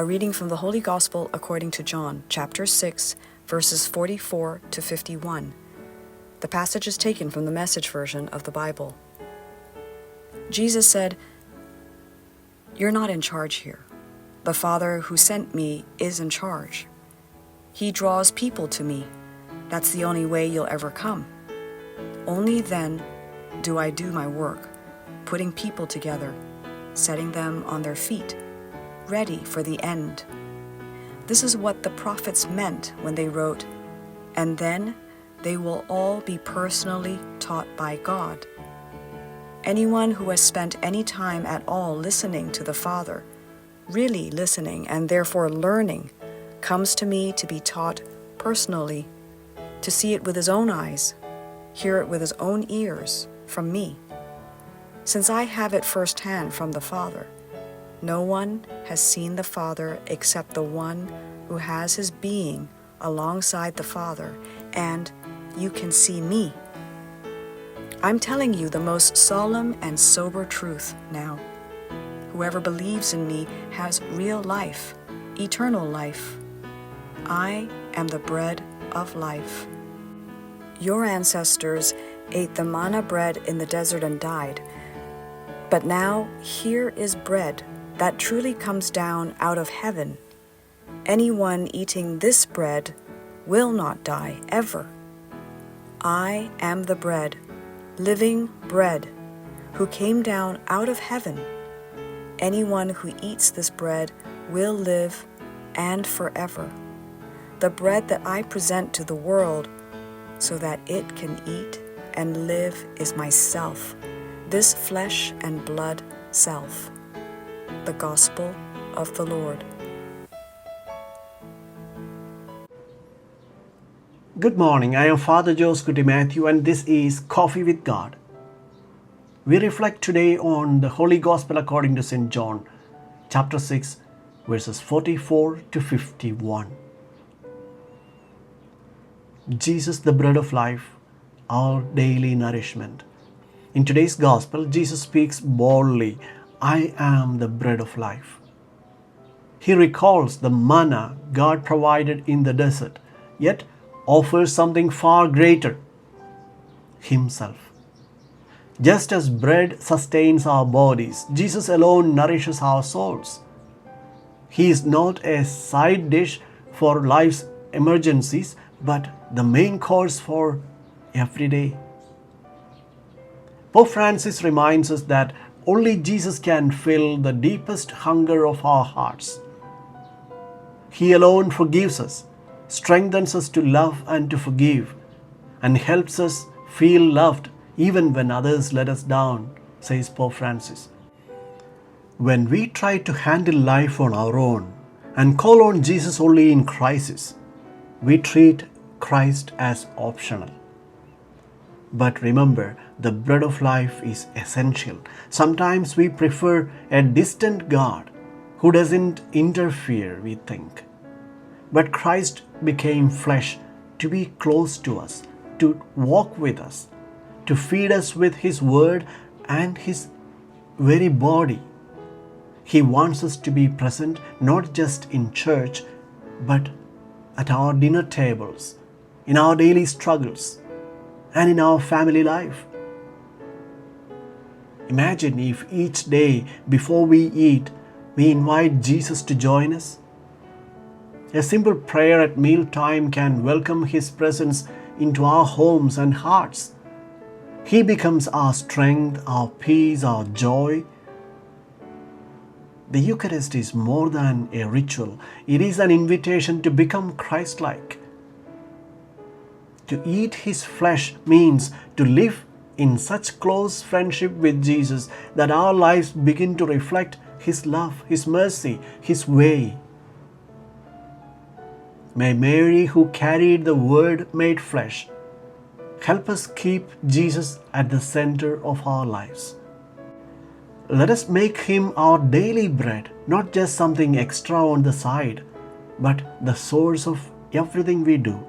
A reading from the Holy Gospel according to John, chapter 6, verses 44 to 51. The passage is taken from the Message version of the Bible. Jesus said, "You're not in charge here. The Father who sent me is in charge. He draws people to me. That's the only way you'll ever come. Only then do I do my work, putting people together, setting them on their feet, ready for the end." This is what the prophets meant when they wrote, "And then they will all be personally taught by God." Anyone who has spent any time at all listening to the Father, really listening and therefore learning, comes to me to be taught personally, to see it with his own eyes, hear it with his own ears from me. Since I have it firsthand from the Father, no one has seen the Father except the one who has his being alongside the Father, and you can see me. I'm telling you the most solemn and sober truth now. Whoever believes in me has real life, eternal life. I am the bread of life. Your ancestors ate the manna bread in the desert and died. But now here is bread that truly comes down out of heaven. Anyone eating this bread will not die ever. I am the bread, living bread, who came down out of heaven. Anyone who eats this bread will live and forever. The bread that I present to the world so that it can eat and live is myself, this flesh and blood self. The Gospel of the Lord. Good morning, I am Father Joseph Matthew and this is Coffee with God. We reflect today on the Holy Gospel according to St. John, chapter 6, verses 44 to 51. Jesus, the bread of life, our daily nourishment. In today's Gospel, Jesus speaks boldly, "I am the bread of life." He recalls the manna God provided in the desert, yet offers something far greater, Himself. Just as bread sustains our bodies, Jesus alone nourishes our souls. He is not a side dish for life's emergencies, but the main course for every day. Pope Francis reminds us that only Jesus can fill the deepest hunger of our hearts. He alone forgives us, strengthens us to love and to forgive, and helps us feel loved even when others let us down, says Pope Francis. When we try to handle life on our own and call on Jesus only in crisis, we treat Christ as optional. But remember, the bread of life is essential. Sometimes we prefer a distant God who doesn't interfere, we think. But Christ became flesh to be close to us, to walk with us, to feed us with His word and His very body. He wants us to be present not just in church, but at our dinner tables, in our daily struggles, and in our family life. Imagine if each day before we eat, we invite Jesus to join us. A simple prayer at mealtime can welcome His presence into our homes and hearts. He becomes our strength, our peace, our joy. The Eucharist is more than a ritual. It is an invitation to become Christ-like. To eat His flesh means to live in such close friendship with Jesus that our lives begin to reflect His love, His mercy, His way. May Mary, who carried the Word made flesh, help us keep Jesus at the center of our lives. Let us make Him our daily bread, not just something extra on the side, but the source of everything we do.